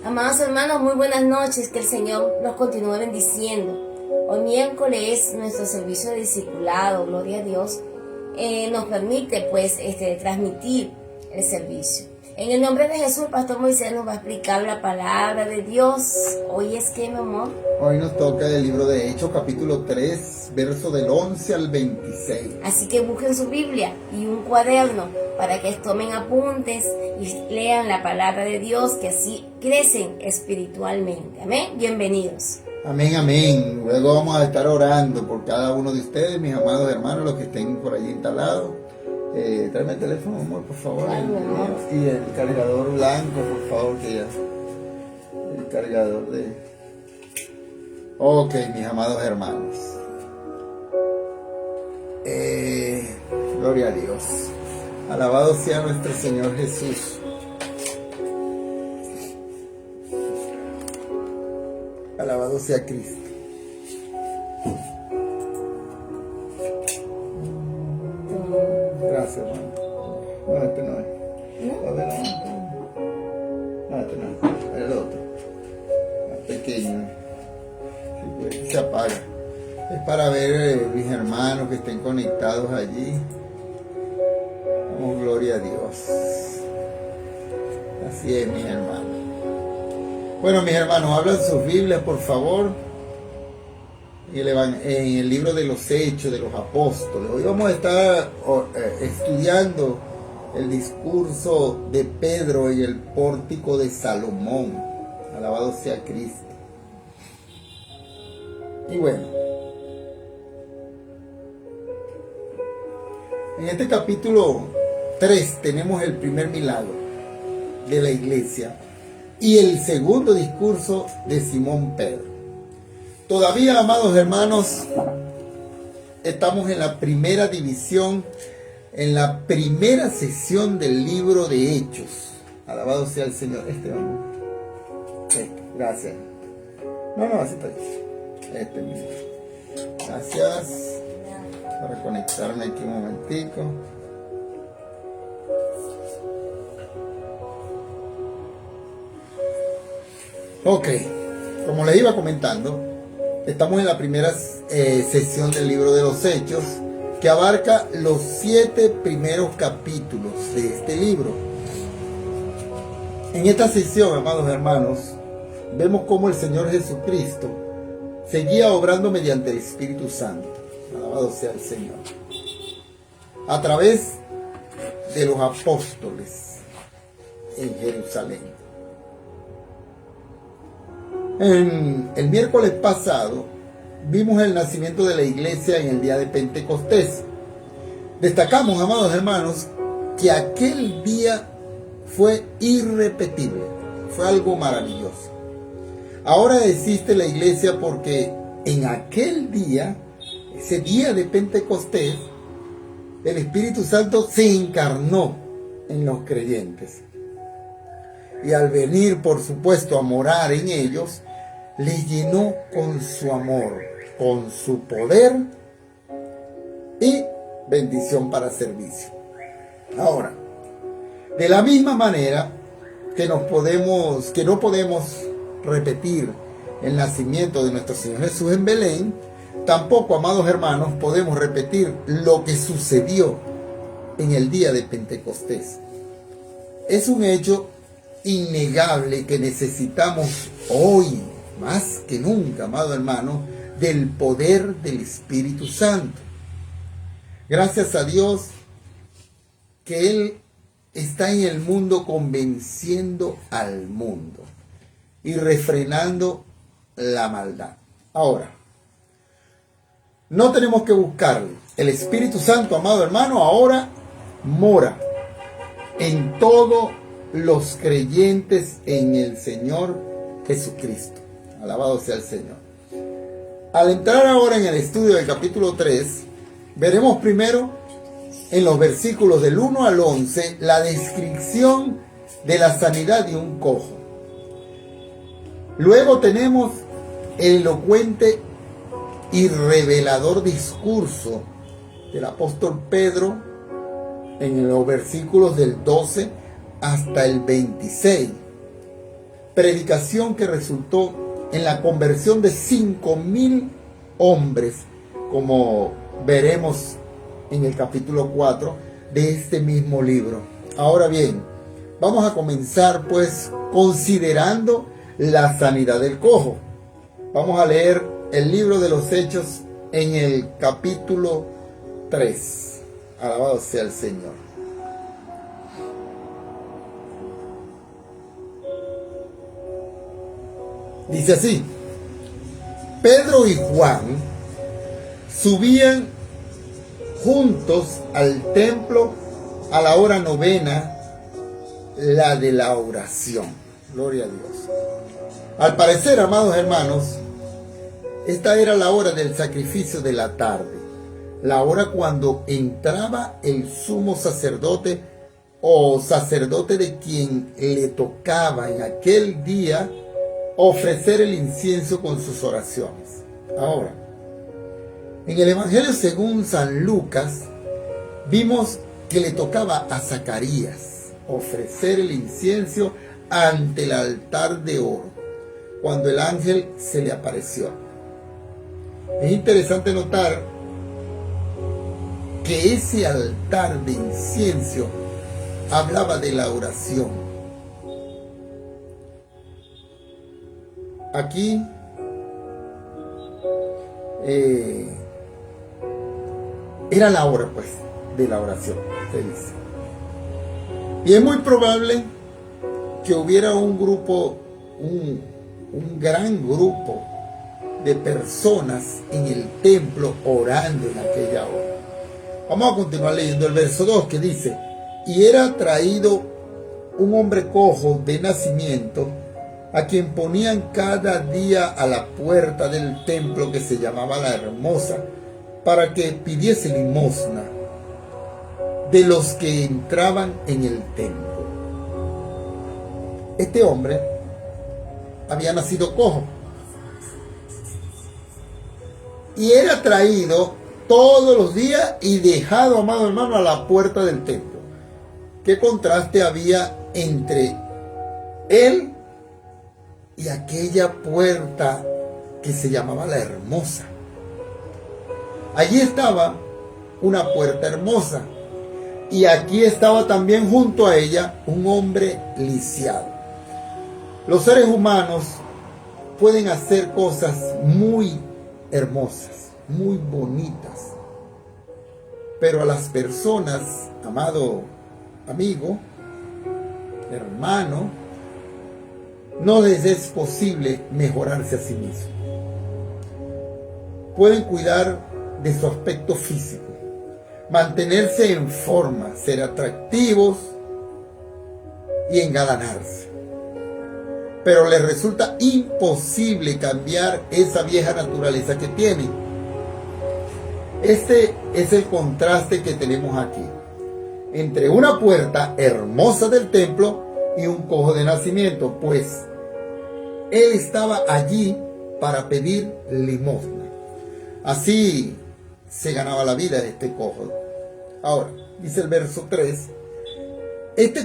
Amados hermanos, muy buenas noches, que el Señor nos continúe bendiciendo. Hoy miércoles nuestro servicio de discipulado, gloria a Dios, nos permite pues transmitir el servicio. En el nombre de Jesús, el Pastor Moisés nos va a explicar la palabra de Dios. Hoy es que, mi amor, hoy nos toca el libro de Hechos, capítulo 3, verso del 11 al 26. Así que busquen su Biblia y un cuaderno para que tomen apuntes y lean la palabra de Dios, que así crecen espiritualmente. Amén. Bienvenidos. Amén, amén. Luego vamos a estar orando por cada uno de ustedes, mis amados hermanos, los que estén por allí instalados. Tráeme el teléfono, amor, por favor. Claro, amor. Y el cargador blanco, por favor, que ya. El cargador de... Ok, mis amados hermanos. Gloria a Dios. Alabado sea nuestro Señor Jesús. Alabado sea Cristo. Gracias, hermano. No, este no es. ¿No? A ver, no, este no es. El otro. Más pequeño. Sí, pues, se apaga. Es para ver mis hermanos que estén conectados allí. Oh, gloria a Dios. Así es, mis hermanos. Bueno, mis hermanos, hablan sus Biblias, por favor. En el libro de los Hechos de los Apóstoles. Hoy vamos a estar estudiando el discurso de Pedro en el pórtico de Salomón. Alabado sea Cristo. Y bueno, en este capítulo 3 tenemos el primer milagro de la iglesia y el segundo discurso de Simón Pedro. Todavía, amados hermanos, estamos en la primera división, en la primera sesión del libro de Hechos. Alabado sea el Señor. Gracias. No, así está bien. Mismo. Gracias. Para conectarme aquí un momentico. Ok, como les iba comentando, estamos en la primera sesión del libro de los Hechos, que abarca los 7 primeros capítulos de este libro. En esta sesión, amados hermanos, vemos cómo el Señor Jesucristo seguía obrando mediante el Espíritu Santo. Alabado sea el Señor. A través de los apóstoles en Jerusalén. El miércoles pasado vimos el nacimiento de la iglesia en el día de Pentecostés. Destacamos, amados hermanos, que aquel día fue irrepetible, fue algo maravilloso. Ahora existe la iglesia porque en aquel día, ese día de Pentecostés, el Espíritu Santo se encarnó en los creyentes. Y al venir, por supuesto, a morar en ellos, les llenó con su amor, con su poder y bendición para servicio. Ahora, de la misma manera que no podemos repetir el nacimiento de nuestro Señor Jesús en Belén, tampoco, amados hermanos, podemos repetir lo que sucedió en el día de Pentecostés. Es un hecho innegable que necesitamos hoy, más que nunca, amado hermano, del poder del Espíritu Santo. Gracias a Dios que Él está en el mundo convenciendo al mundo y refrenando la maldad. Ahora, no tenemos que buscarlo. El Espíritu Santo, amado hermano, ahora mora en todos los creyentes en el Señor Jesucristo. Alabado sea el Señor. Al entrar ahora en el estudio del capítulo 3, veremos primero en los versículos del 1 al 11 la descripción de la sanidad de un cojo. Luego tenemos el elocuente y revelador discurso del apóstol Pedro en los versículos del 12 hasta el 26. predicación que resultó en la conversión de 5,000 hombres, como veremos en el capítulo 4 de este mismo libro. Ahora bien, vamos a comenzar pues considerando la sanidad del cojo. Vamos a leer el libro de los Hechos en el capítulo 3. Alabado sea el Señor. Dice así: Pedro y Juan subían juntos al templo a la hora novena, la de la oración. Gloria a Dios. Al parecer, amados hermanos, esta era la hora del sacrificio de la tarde, la hora cuando entraba el sumo sacerdote o sacerdote de quien le tocaba en aquel día ofrecer el incienso con sus oraciones. Ahora, en el Evangelio según San Lucas, vimos que le tocaba a Zacarías ofrecer el incienso ante el altar de oro, cuando el ángel se le apareció. Es interesante notar que ese altar de incienso hablaba de la oración. Aquí era la hora pues de la oración, se dice. Y es muy probable que hubiera un grupo, un gran grupo de personas en el templo orando en aquella hora. Vamos a continuar leyendo el verso 2 que dice: y era traído un hombre cojo de nacimiento, a quien ponían cada día a la puerta del templo que se llamaba La Hermosa, para que pidiese limosna de los que entraban en el templo. Este hombre había nacido cojo y era traído todos los días y dejado, amado hermano, a la puerta del templo. ¿Qué contraste había entre él y aquella puerta que se llamaba La Hermosa? Allí estaba una puerta hermosa, y aquí estaba también junto a ella un hombre lisiado. Los seres humanos pueden hacer cosas muy hermosas, muy bonitas, pero a las personas, amado amigo, hermano, no les es posible mejorarse a sí mismos. Pueden cuidar de su aspecto físico, mantenerse en forma, ser atractivos y engalanarse, pero les resulta imposible cambiar esa vieja naturaleza que tienen. Este es el contraste que tenemos aquí entre una puerta hermosa del templo y un cojo de nacimiento, pues él estaba allí para pedir limosna. Así se ganaba la vida de este cojo. Ahora, dice el verso 3,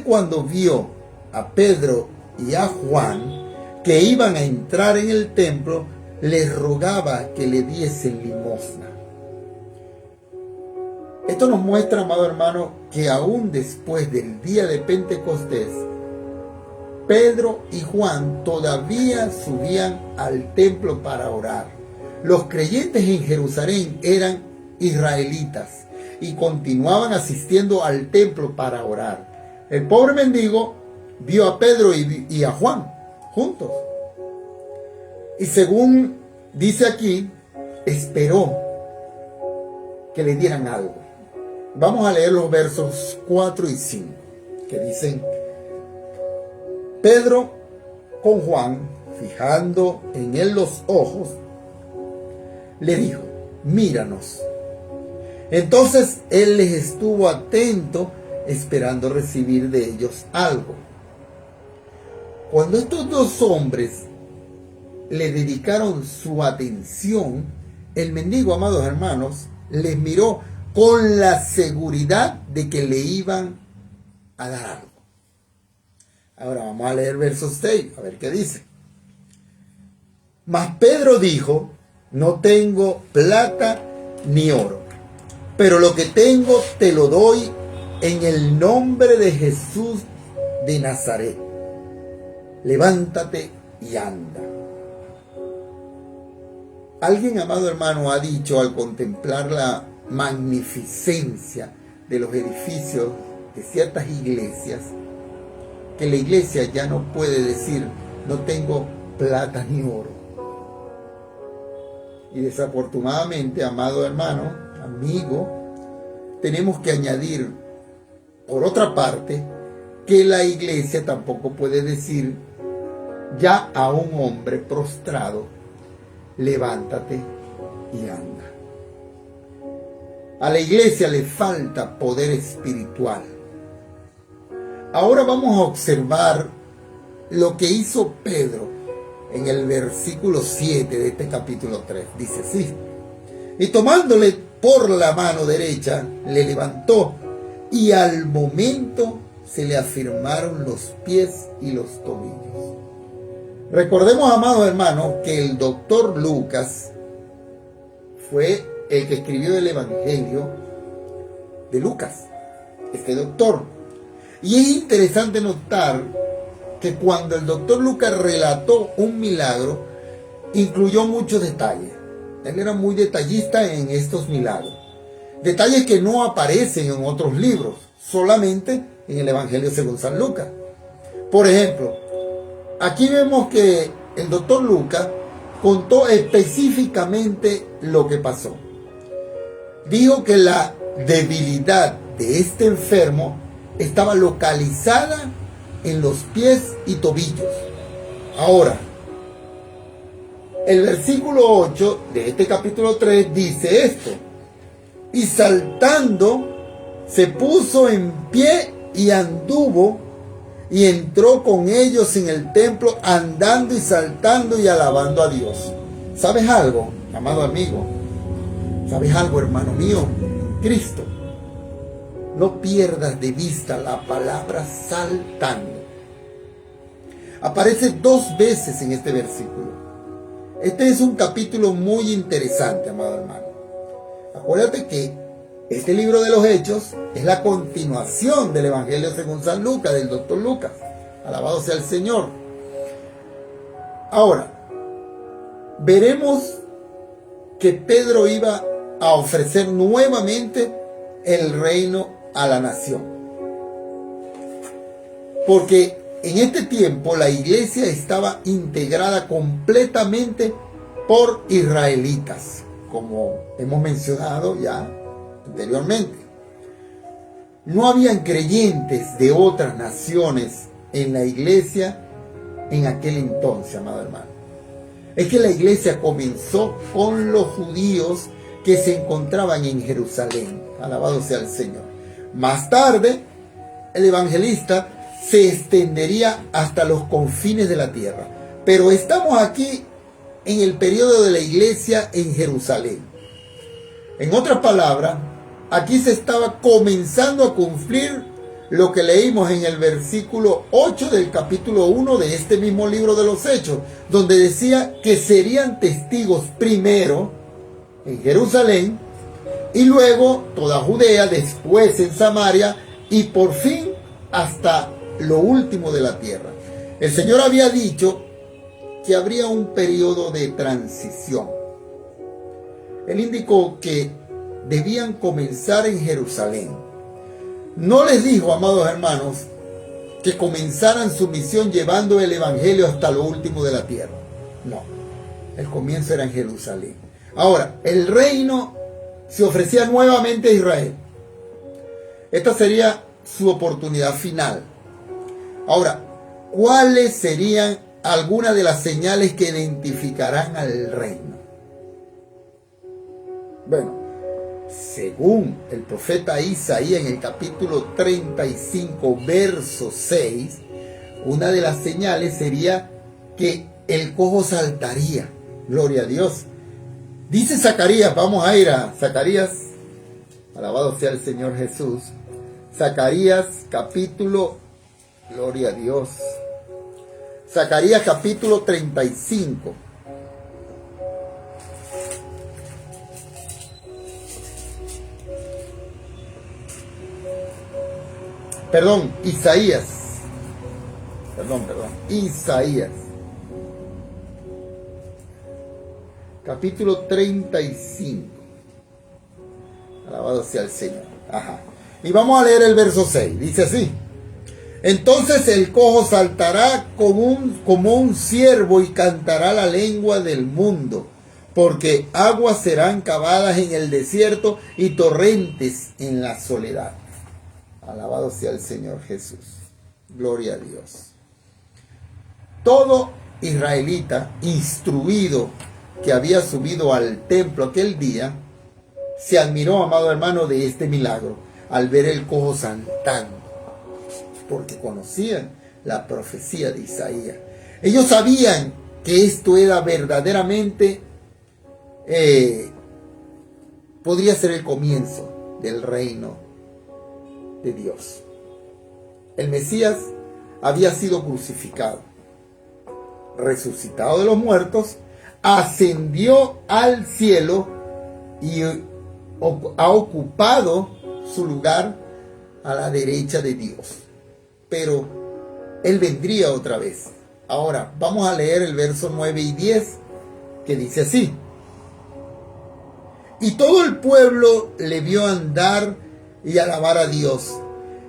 cuando vio a Pedro y a Juan que iban a entrar en el templo, les rogaba que le diesen limosna. Esto nos muestra, amado hermano, que aún después del día de Pentecostés, Pedro y Juan todavía subían al templo para orar. Los creyentes en Jerusalén eran israelitas y continuaban asistiendo al templo para orar. El pobre mendigo vio a Pedro y a Juan juntos, y según dice aquí, esperó que le dieran algo. Vamos a leer los versos 4 y 5 que dicen: Pedro con Juan, fijando en él los ojos, le dijo: míranos. Entonces él les estuvo atento, esperando recibir de ellos algo. Cuando estos dos hombres le dedicaron su atención, el mendigo, amados hermanos, les miró con la seguridad de que le iban a dar algo. Ahora vamos a leer verso 6, a ver qué dice. Mas Pedro dijo, no tengo plata ni oro, pero lo que tengo te lo doy en el nombre de Jesús de Nazaret. Levántate y anda. Alguien, amado hermano, ha dicho al contemplar la magnificencia de los edificios de ciertas iglesias, que la iglesia ya no puede decir, no tengo plata ni oro. Y desafortunadamente, amado hermano, amigo, tenemos que añadir, por otra parte, que la iglesia tampoco puede decir ya a un hombre prostrado, levántate y anda. A la iglesia le falta poder espiritual. Ahora vamos a observar lo que hizo Pedro en el versículo 7 de este capítulo 3. Dice así: y tomándole por la mano derecha, le levantó, y al momento se le afirmaron los pies y los tobillos. Recordemos, amados hermanos, que el doctor Lucas fue el que escribió el Evangelio de Lucas, este doctor. Y es interesante notar que cuando el doctor Lucas relató un milagro, incluyó muchos detalles. Él era muy detallista en estos milagros. Detalles que no aparecen en otros libros, solamente en el Evangelio según San Lucas. Por ejemplo, aquí vemos que el doctor Lucas contó específicamente lo que pasó. Dijo que la debilidad de este enfermo estaba localizada en los pies y tobillos. Ahora, el versículo 8 de este capítulo 3 dice esto: y saltando se puso en pie y anduvo, y entró con ellos en el templo, andando y saltando y alabando a Dios. ¿Sabes algo, amado amigo? ¿Sabes algo, hermano mío? Cristo. No pierdas de vista la palabra saltando. Aparece 2 veces en este versículo. Este es un capítulo muy interesante, amado hermano. Acuérdate que este libro de los Hechos es la continuación del Evangelio según San Lucas, del doctor Lucas. Alabado sea el Señor. Ahora, veremos que Pedro iba a ofrecer nuevamente el reino a la nación. Porque en este tiempo la iglesia estaba integrada completamente por israelitas, como hemos mencionado ya anteriormente. No habían creyentes de otras naciones en la iglesia en aquel entonces, amado hermano. Es que la iglesia comenzó con los judíos que se encontraban en Jerusalén. Alabado sea el Señor. Más tarde, el evangelista se extendería hasta los confines de la tierra. Pero estamos aquí en el periodo de la iglesia en Jerusalén. En otras palabras, aquí se estaba comenzando a cumplir lo que leímos en el versículo 8 del capítulo 1 de este mismo libro de los Hechos, donde decía que serían testigos primero en Jerusalén, y luego toda Judea, después en Samaria, y por fin hasta lo último de la tierra. El Señor había dicho que habría un periodo de transición. Él indicó que debían comenzar en Jerusalén. No les dijo, amados hermanos, que comenzaran su misión llevando el evangelio hasta lo último de la tierra. No, el comienzo era en Jerusalén. Ahora, el reino se ofrecía nuevamente a Israel. Esta sería su oportunidad final. Ahora, ¿cuáles serían algunas de las señales que identificarán al reino? Bueno, según el profeta Isaías en el capítulo 35, verso 6, una de las señales sería que el cojo saltaría. Gloria a Dios. Dice Zacarías, vamos a ir a Zacarías, alabado sea el Señor Jesús. Zacarías capítulo Gloria a Dios. Zacarías capítulo 35. Perdón, Isaías. Isaías. Capítulo 35. Alabado sea el Señor. Ajá. Y vamos a leer el verso 6. Dice así: entonces el cojo saltará como un ciervo y cantará la lengua del mundo, porque aguas serán cavadas en el desierto y torrentes en la soledad. Alabado sea el Señor Jesús. Gloria a Dios. Todo israelita instruido que había subido al templo aquel día se admiró, amado hermano, de este milagro al ver el cojo saltando, porque conocían la profecía de Isaías. Ellos sabían que esto era verdaderamente, podría ser el comienzo del reino de Dios. El Mesías había sido crucificado, resucitado de los muertos, ascendió al cielo y ha ocupado su lugar a la derecha de Dios. Pero Él vendría otra vez. Ahora vamos a leer el verso 9 y 10, que dice así: y todo el pueblo le vio andar y alabar a Dios,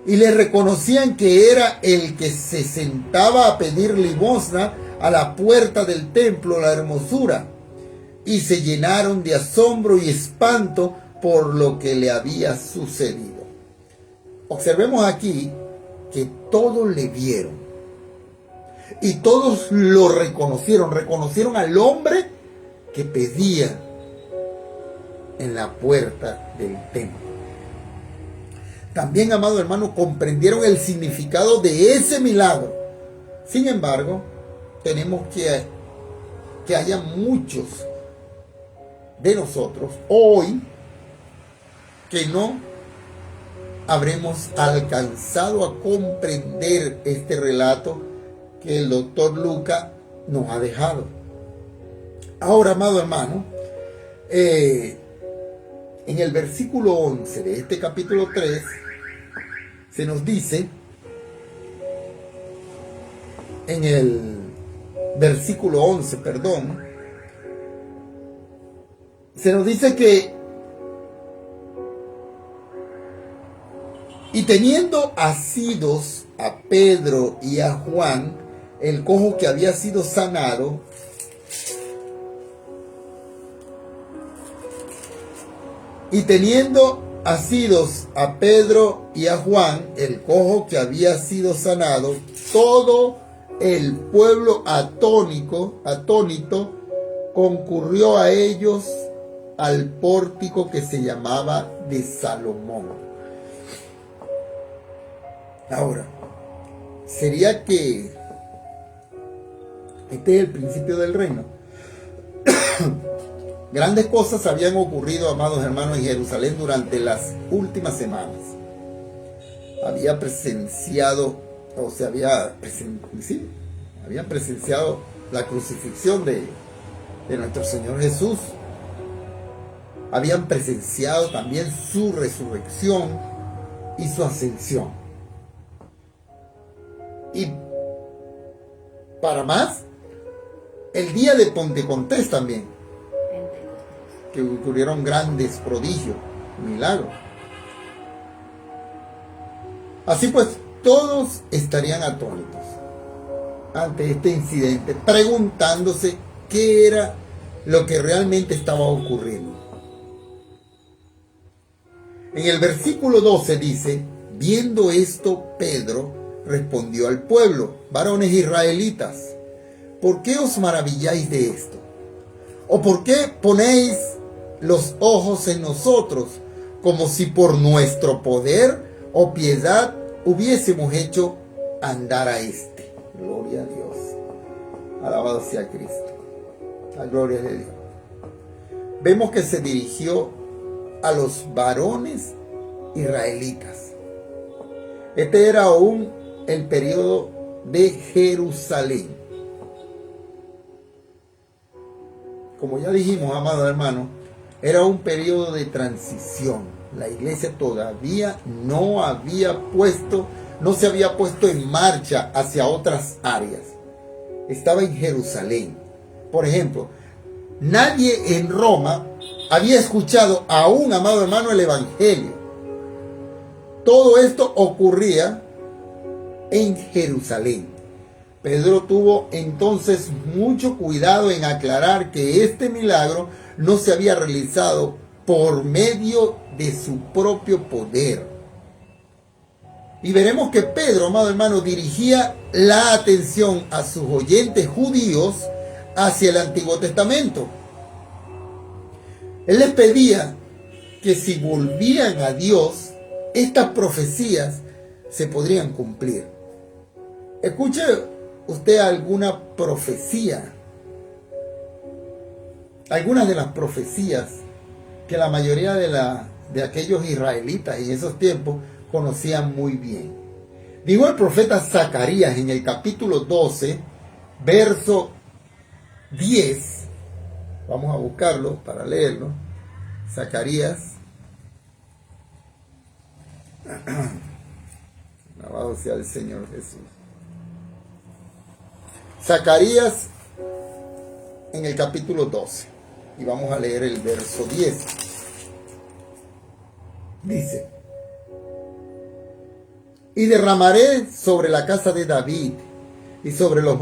y le reconocían que era el que se sentaba a pedir limosna a la puerta del templo, la hermosura, y se llenaron de asombro y espanto por lo que le había sucedido. Observemos aquí que todos le vieron y todos lo reconocieron al hombre que pedía en la puerta del templo. También, amado hermano, comprendieron el significado de ese milagro. Sin embargo, tenemos que haya muchos de nosotros hoy que no habremos alcanzado a comprender este relato que el doctor Lucas nos ha dejado. Ahora, amado hermano, en el versículo 11 de este capítulo 3 se nos dice, en el versículo 11, se nos dice que y teniendo asidos a Pedro y a Juan, el cojo que había sido sanado, y teniendo asidos a Pedro y a Juan, el cojo que había sido sanado, todo el pueblo atónito concurrió a ellos al pórtico que se llamaba de Salomón. Ahora, ¿sería que este es el principio del reino? Grandes cosas habían ocurrido, amados hermanos, en Jerusalén durante las últimas semanas. Habían presenciado la crucifixión de nuestro Señor Jesús. Habían presenciado también su resurrección y su ascensión. Y para más, el día de Pentecostés también, que ocurrieron grandes prodigios, milagros. Así pues, todos estarían atónitos ante este incidente, preguntándose qué era lo que realmente estaba ocurriendo. En el versículo 12 dice: viendo esto, Pedro respondió al pueblo: varones israelitas, ¿por qué os maravilláis de esto? ¿O por qué ponéis los ojos en nosotros, como si por nuestro poder o piedad hubiésemos hecho andar a este? Gloria a Dios. Alabado sea Cristo. La gloria de Dios. Vemos que se dirigió a los varones israelitas. Este era un el periodo de Jerusalén. Como ya dijimos, amados hermanos, era un periodo de transición. La iglesia todavía no se había puesto en marcha hacia otras áreas. Estaba en Jerusalén. Por ejemplo, nadie en Roma había escuchado aún, amado hermano, el evangelio. Todo esto ocurría en Jerusalén. Pedro tuvo entonces mucho cuidado en aclarar que este milagro no se había realizado por medio de su propio poder. Y veremos que Pedro, amado hermano, dirigía la atención a sus oyentes judíos hacia el Antiguo Testamento. Él les pedía que si volvían a Dios, estas profecías se podrían cumplir. Escuche usted alguna profecía, algunas de las profecías que la mayoría de aquellos israelitas en esos tiempos conocían muy bien. Dijo el profeta Zacarías en el capítulo 12, verso 10. Vamos a buscarlo para leerlo. Zacarías. Alabado sea el Señor Jesús. Zacarías en el capítulo 12. Y vamos a leer el verso 10. Dice: y derramaré sobre la casa de David y sobre los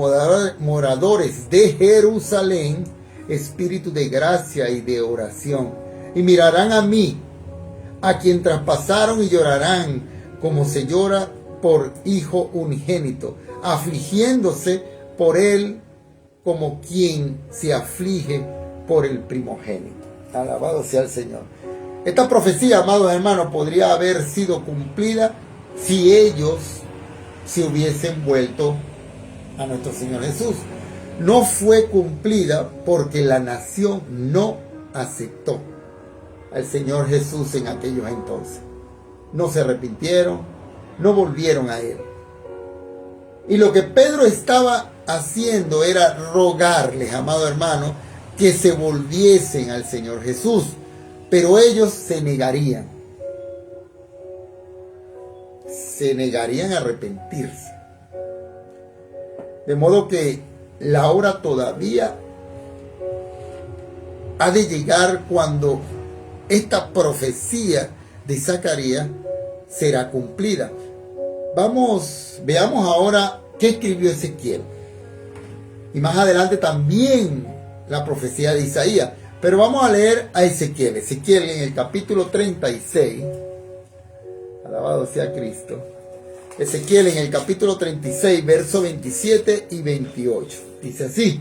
moradores de Jerusalén espíritu de gracia y de oración. Y mirarán a mí, a quien traspasaron, y llorarán como se llora por hijo unigénito, afligiéndose por él como quien se aflige por el primogénito. Alabado sea el Señor. Esta profecía, amados hermanos, podría haber sido cumplida si ellos se hubiesen vuelto a nuestro Señor Jesús. No fue cumplida porque la nación no aceptó al Señor Jesús en aquellos entonces. No se arrepintieron, no volvieron a Él. Y lo que Pedro estaba haciendo era rogarles, amado hermano, que se volviesen al Señor Jesús, pero ellos se negarían a arrepentirse. De modo que la hora todavía ha de llegar cuando esta profecía de Zacarías será cumplida. Veamos ahora qué escribió Ezequiel. Y más adelante también la profecía de Isaías. Pero vamos a leer a Ezequiel. Ezequiel en el capítulo 36. Alabado sea Cristo. Ezequiel en el capítulo 36, versos 27 y 28. Dice así: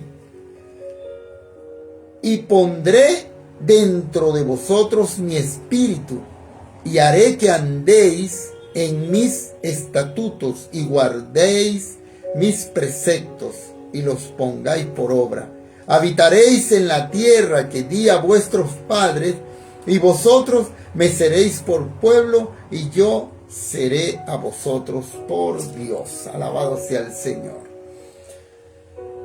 y pondré dentro de vosotros mi espíritu, y haré que andéis en mis estatutos, y guardéis mis preceptos, y los pongáis por obra. Habitaréis en la tierra que di a vuestros padres, y vosotros me seréis por pueblo, y yo seré a vosotros por Dios. Alabado sea el Señor.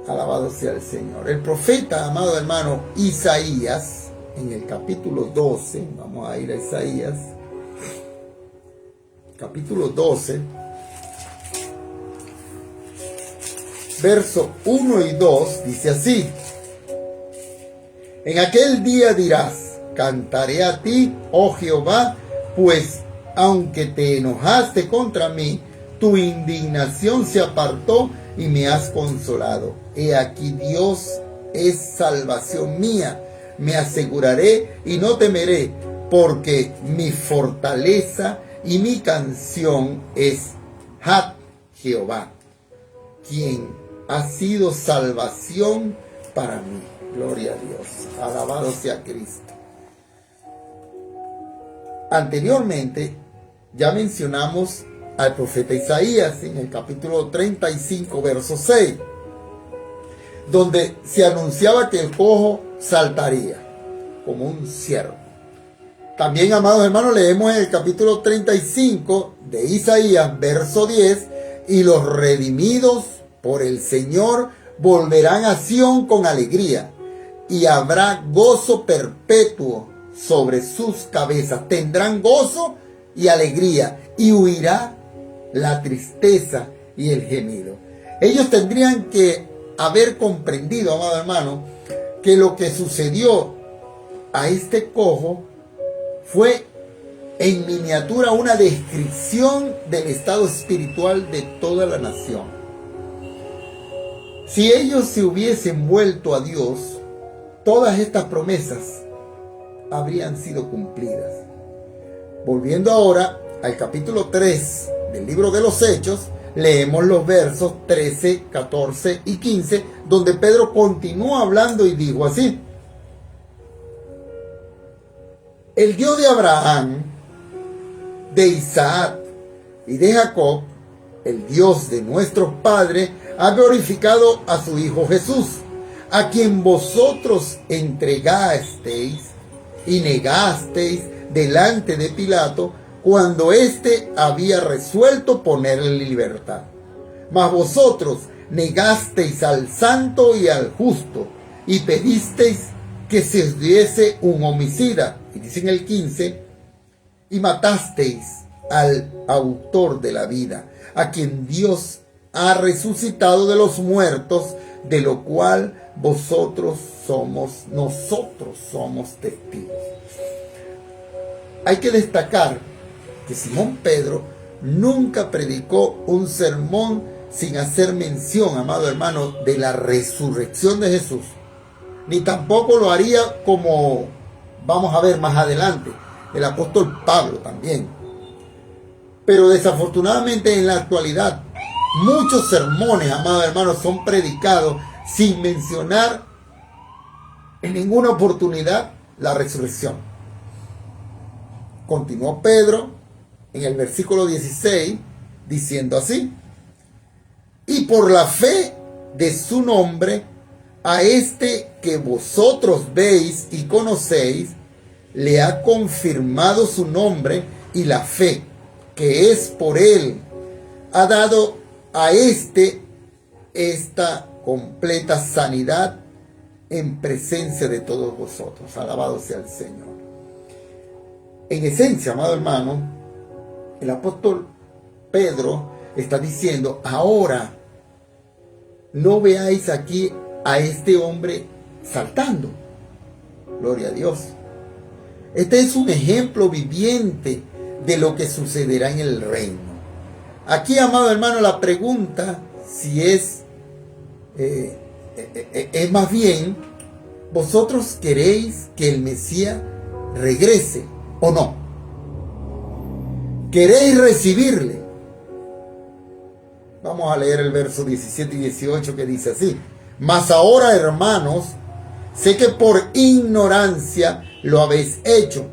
Alabado sea el Señor. El profeta, amado hermano, Isaías, en el capítulo 12, vamos a ir a Isaías, capítulo 12, verso 1 y 2, dice así: en aquel día dirás, cantaré a ti, oh Jehová, pues aunque te enojaste contra mí, tu indignación se apartó y me has consolado. He aquí Dios es salvación mía, me aseguraré y no temeré, porque mi fortaleza y mi canción es Jehová, quien ha sido salvación para mí. Gloria a Dios. Alabado sea Cristo. Anteriormente ya mencionamos al profeta Isaías en el capítulo 35, verso 6, donde se anunciaba que el cojo saltaría como un ciervo. También, amados hermanos, leemos en el capítulo 35 de Isaías, verso 10, y los redimidos por el Señor volverán a Sión con alegría, y habrá gozo perpetuo sobre sus cabezas. Tendrán gozo y alegría, y huirá la tristeza y el gemido. Ellos tendrían que haber comprendido, amado hermano, que lo que sucedió a este cojo fue en miniatura una descripción del estado espiritual de toda la nación. Si ellos se hubiesen vuelto a Dios, todas estas promesas habrían sido cumplidas. Volviendo ahora al capítulo 3 del libro de los Hechos, leemos los versos 13, 14 y 15, donde Pedro continúa hablando y dijo así: el Dios de Abraham, de Isaac y de Jacob, el Dios de nuestros padres, ha glorificado a su Hijo Jesús, a quien vosotros entregasteis y negasteis delante de Pilato, cuando éste había resuelto ponerle en libertad. Mas vosotros negasteis al santo y al justo, y pedisteis que se os diese un homicida. Y dice en el 15, y matasteis al autor de la vida, a quien Dios ha resucitado de los muertos, de lo cual nosotros somos testigos. Hay que destacar que Simón Pedro nunca predicó un sermón sin hacer mención, amado hermano, de la resurrección de Jesús. Ni tampoco lo haría, como vamos a ver más adelante, el apóstol Pablo también. Pero desafortunadamente en la actualidad muchos sermones, amado hermano, son predicados sin mencionar en ninguna oportunidad la resurrección. Continuó Pedro en el versículo 16 diciendo así: y por la fe de su nombre, a este que vosotros veis y conocéis, le ha confirmado su nombre, y la fe que es por él ha dado a este esta completa sanidad en presencia de todos vosotros. Alabado sea el Señor. En esencia, amado hermano, el apóstol Pedro está diciendo: ahora no veáis aquí a este hombre saltando. Gloria a Dios. Este es un ejemplo viviente de lo que sucederá en el reino. Aquí, amado hermano, la pregunta si es más bien: ¿vosotros queréis que el Mesías regrese o no? ¿Queréis recibirle? Vamos a leer el verso 17 y 18 que dice así: mas ahora, hermanos, sé que por ignorancia lo habéis hecho,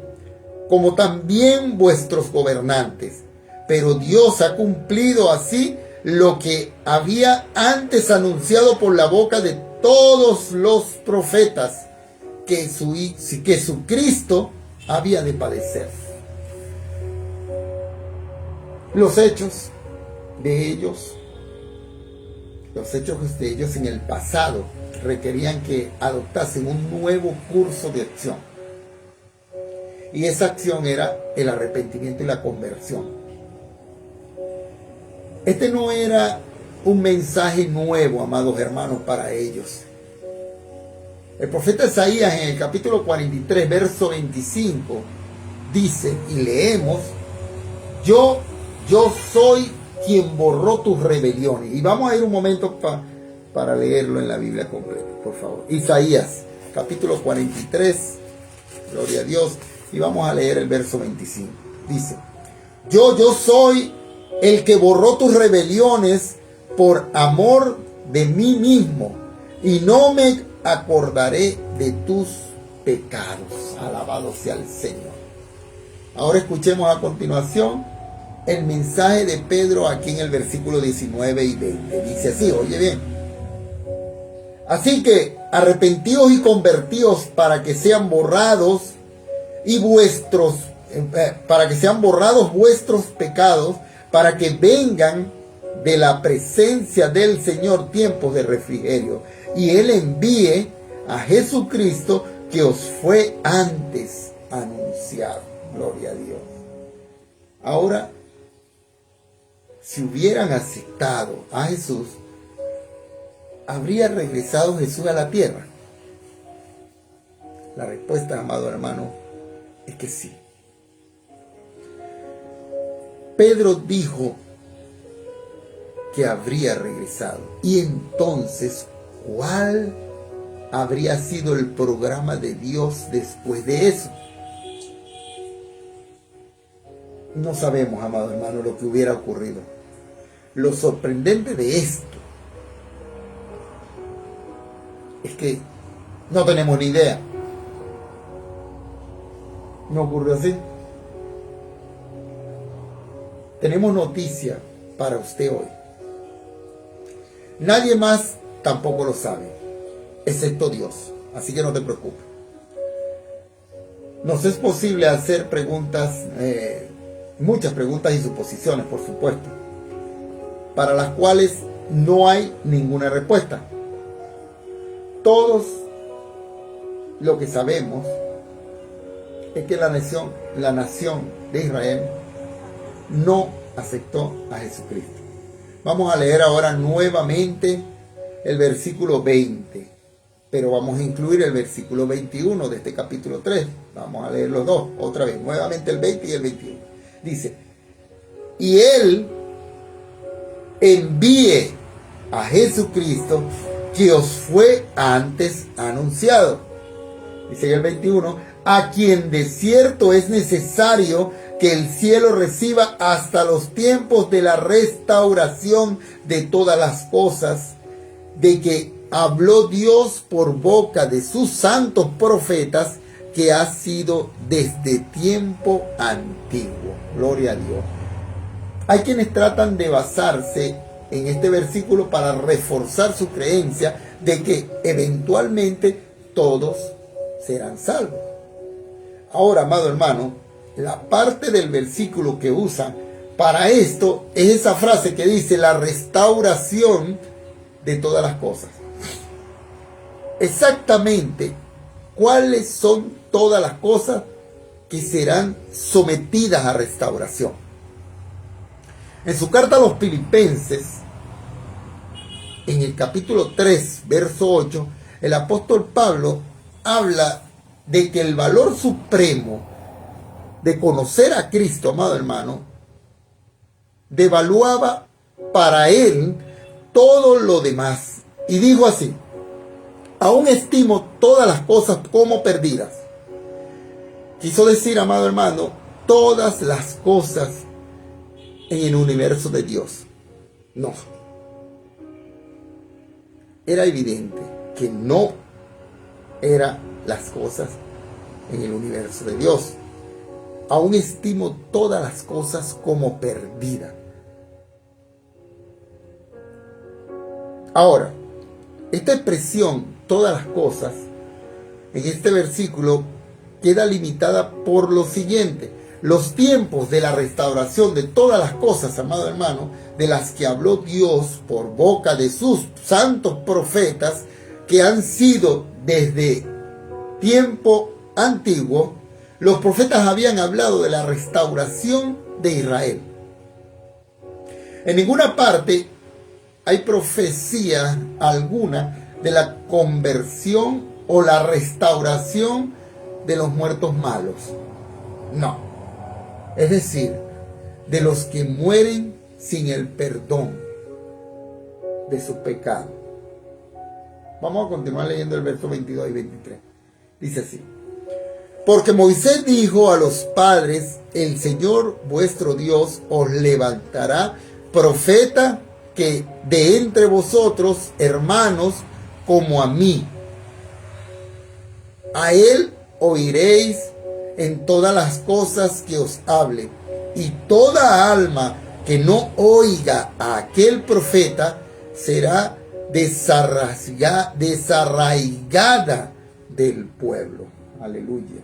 como también vuestros gobernantes. Pero Dios ha cumplido así lo que había antes anunciado por la boca de todos los profetas, que su Cristo había de padecer. Los hechos de ellos en el pasado requerían que adoptasen un nuevo curso de acción. Y esa acción era el arrepentimiento y la conversión. Este no era un mensaje nuevo, amados hermanos, para ellos. El profeta Isaías en el capítulo 43, verso 25, dice, y leemos: yo soy quien borró tus rebeliones. Y vamos a ir un momento para leerlo en la Biblia completa, por favor. Isaías, capítulo 43, gloria a Dios, y vamos a leer el verso 25. Dice: yo soy el que borró tus rebeliones por amor de mí mismo, y no me acordaré de tus pecados. Alabado sea el Señor. Ahora escuchemos a continuación el mensaje de Pedro aquí en el versículo 19 y 20. Dice así, oye bien: así que arrepentíos y convertíos para que sean borrados vuestros pecados, para que vengan de la presencia del Señor tiempos de refrigerio, y Él envíe a Jesucristo que os fue antes anunciado. Gloria a Dios. Ahora, si hubieran aceptado a Jesús, ¿habría regresado Jesús a la tierra? La respuesta, amado hermano, es que sí. Pedro dijo que habría regresado. Y entonces, ¿cuál habría sido el programa de Dios después de eso? No sabemos, amado hermano, lo que hubiera ocurrido. Lo sorprendente de esto es que no tenemos ni idea. ¿No ocurrió así? Tenemos noticia para usted hoy. Nadie más tampoco lo sabe, excepto Dios. Así que no te preocupes. Nos es posible hacer preguntas, muchas preguntas y suposiciones, por supuesto, para las cuales no hay ninguna respuesta. Todos lo que sabemos es que la nación de Israel no aceptó a Jesucristo. Vamos a leer ahora nuevamente el versículo 20, pero vamos a incluir el versículo 21 de este capítulo 3. Vamos a leer los dos, otra vez, nuevamente el 20 y el 21. Dice, y Él envíe a Jesucristo que os fue antes anunciado. Dice el 21, a quien de cierto es necesario que el cielo reciba hasta los tiempos de la restauración de todas las cosas, de que habló Dios por boca de sus santos profetas, que ha sido desde tiempo antiguo. Gloria a Dios. Hay quienes tratan de basarse en este versículo para reforzar su creencia de que eventualmente todos serán salvos. Ahora, amado hermano, la parte del versículo que usa para esto es esa frase que dice la restauración de todas las cosas. Exactamente, ¿cuáles son todas las cosas que serán sometidas a restauración? En su carta a los Filipenses, en el capítulo 3, verso 8, el apóstol Pablo habla de que el valor supremo de conocer a Cristo, amado hermano, devaluaba para él todo lo demás. Y dijo así, aún estimo todas las cosas como perdidas. Quiso decir, amado hermano, todas las cosas en el universo de Dios. No. Era evidente que no eran las cosas en el universo de Dios. Aún estimo todas las cosas como perdidas. Ahora, esta expresión, todas las cosas, en este versículo queda limitada por lo siguiente. Los tiempos de la restauración de todas las cosas, amado hermano, de las que habló Dios por boca de sus santos profetas, que han sido desde tiempo antiguo, los profetas habían hablado de la restauración de Israel. En ninguna parte hay profecía alguna de la conversión o la restauración de los muertos malos. No. Es decir, de los que mueren sin el perdón de sus pecados. Vamos a continuar leyendo el verso 22 y 23. Dice así. Porque Moisés dijo a los padres, el Señor vuestro Dios os levantará profeta que de entre vosotros, hermanos, como a mí. A él oiréis en todas las cosas que os hable. Y toda alma que no oiga a aquel profeta será desarraigada del pueblo. Aleluya.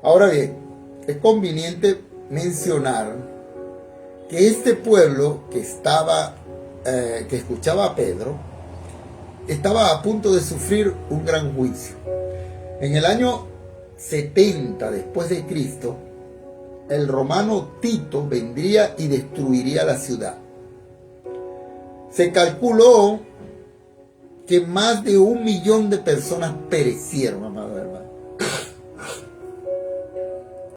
Ahora bien, es conveniente mencionar que este pueblo que escuchaba a Pedro estaba a punto de sufrir un gran juicio. En el año 70 después de Cristo, el romano Tito vendría y destruiría la ciudad. Se calculó que más de 1 millón de personas perecieron, amados